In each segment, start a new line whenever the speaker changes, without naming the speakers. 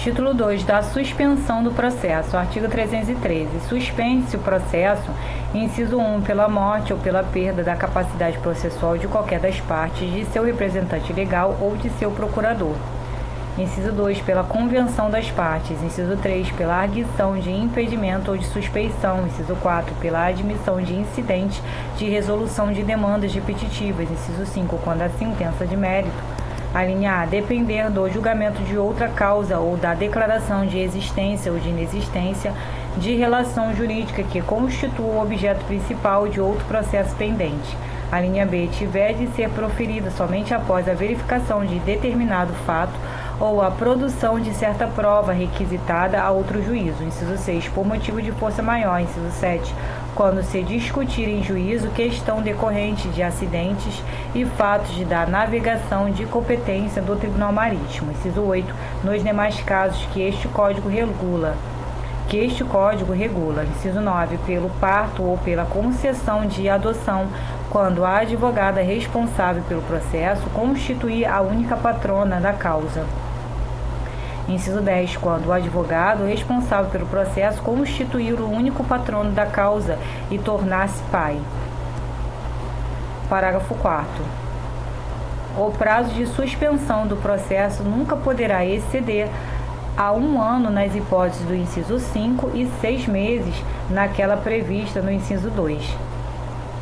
Título 2 da suspensão do processo. Artigo 313. Suspende-se o processo, inciso 1, pela morte ou pela perda da capacidade processual de qualquer das partes, de seu representante legal ou de seu procurador. Inciso 2, pela convenção das partes. Inciso 3, pela arguição de impedimento ou de suspeição. Inciso 4, pela admissão de incidente de resolução de demandas repetitivas. Inciso 5, quando a sentença de mérito, a linha A, depender do julgamento de outra causa ou da declaração de existência ou de inexistência de relação jurídica que constitua o objeto principal de outro processo pendente. A linha B, tiver de ser proferida somente após a verificação de determinado fato ou a produção de certa prova requisitada a outro juízo. Inciso 6, por motivo de força maior. Inciso 7, quando se discutir em juízo questão decorrente de acidentes e fatos da navegação de competência do Tribunal Marítimo. Inciso 8, nos demais casos que este Código regula. Inciso 9, pelo parto ou pela concessão de adoção, quando a advogada responsável pelo processo constituir a única patrona da causa. Inciso 10, quando o advogado responsável pelo processo constituir o único patrono da causa e tornar-se pai. Parágrafo 4º. O prazo de suspensão do processo nunca poderá exceder a 1 ano nas hipóteses do inciso 5 e 6 meses naquela prevista no inciso 2.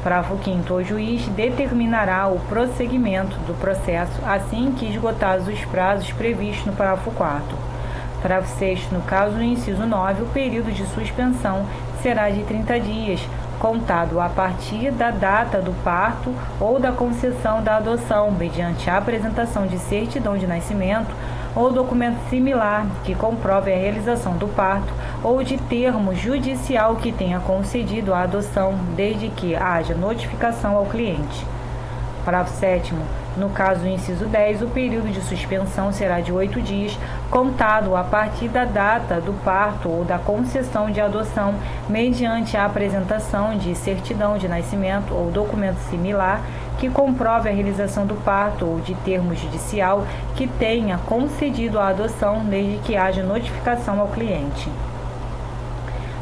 Parágrafo 5º. O juiz determinará o prosseguimento do processo assim que esgotados os prazos previstos no parágrafo 4º. Parágrafo 6º. No caso do inciso 9, o período de suspensão será de 30 dias, contado a partir da data do parto ou da concessão da adoção, mediante a apresentação de certidão de nascimento ou documento similar que comprove a realização do parto ou de termo judicial que tenha concedido a adoção, desde que haja notificação ao cliente. Parágrafo 7º. No caso do inciso 10, o período de suspensão será de 8 dias, contado a partir da data do parto ou da concessão de adoção, mediante a apresentação de certidão de nascimento ou documento similar que comprove a realização do parto ou de termo judicial que tenha concedido a adoção, desde que haja notificação ao cliente.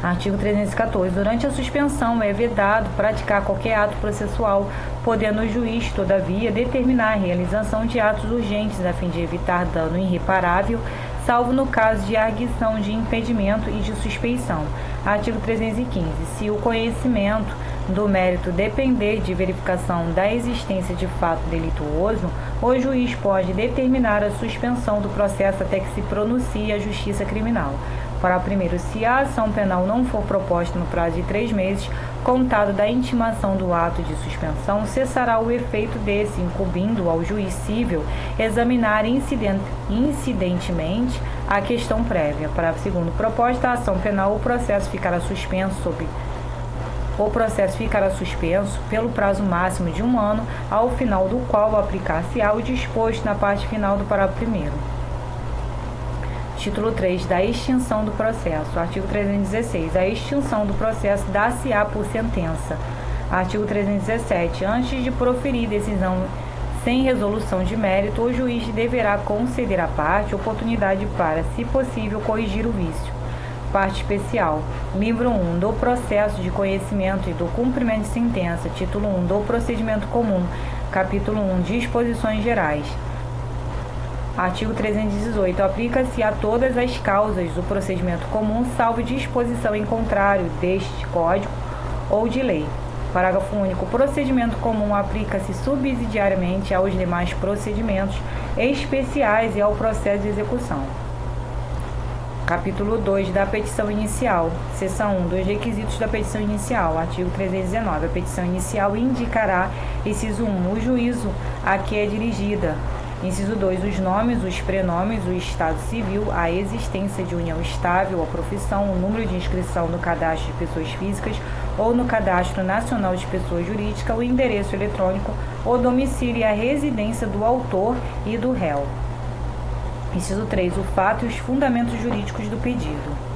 Artigo 314. Durante a suspensão é vedado praticar qualquer ato processual, podendo o juiz, todavia, determinar a realização de atos urgentes a fim de evitar dano irreparável, salvo no caso de arguição de impedimento e de suspeição. Artigo 315. Se o conhecimento do mérito depender de verificação da existência de fato delituoso, o juiz pode determinar a suspensão do processo até que se pronuncie a justiça criminal. Parágrafo 1º. Se a ação penal não for proposta no prazo de 3 meses, contado da intimação do ato de suspensão, cessará o efeito desse, incumbindo ao juiz cível examinar incidentemente a questão prévia. Parágrafo 2º. Proposta a ação penal, o processo ficará suspenso pelo prazo máximo de 1 ano, ao final do qual aplicar-se-á o disposto na parte final do parágrafo 1º. Título 3 da extinção do processo. Artigo 316. A extinção do processo dá-se-á por sentença. Artigo 317. Antes de proferir decisão sem resolução de mérito, o juiz deverá conceder à parte oportunidade para, se possível, corrigir o vício. Parte especial. Livro 1 do processo de conhecimento e do cumprimento de sentença. Título 1 do procedimento comum. Capítulo 1. Disposições gerais. Artigo 318. Aplica-se a todas as causas do procedimento comum, salvo disposição em contrário deste Código ou de lei. Parágrafo único. O procedimento comum aplica-se subsidiariamente aos demais procedimentos especiais e ao processo de execução. Capítulo 2 da petição inicial. Seção 1 dos requisitos da petição inicial. Artigo 319. A petição inicial indicará, inciso 1, o juízo a que é dirigida. Inciso 2, os nomes, os prenomes, o estado civil, a existência de união estável, a profissão, o número de inscrição no cadastro de pessoas físicas ou no cadastro nacional de pessoa jurídica, o endereço eletrônico, o domicílio e a residência do autor e do réu. Inciso 3, o fato e os fundamentos jurídicos do pedido.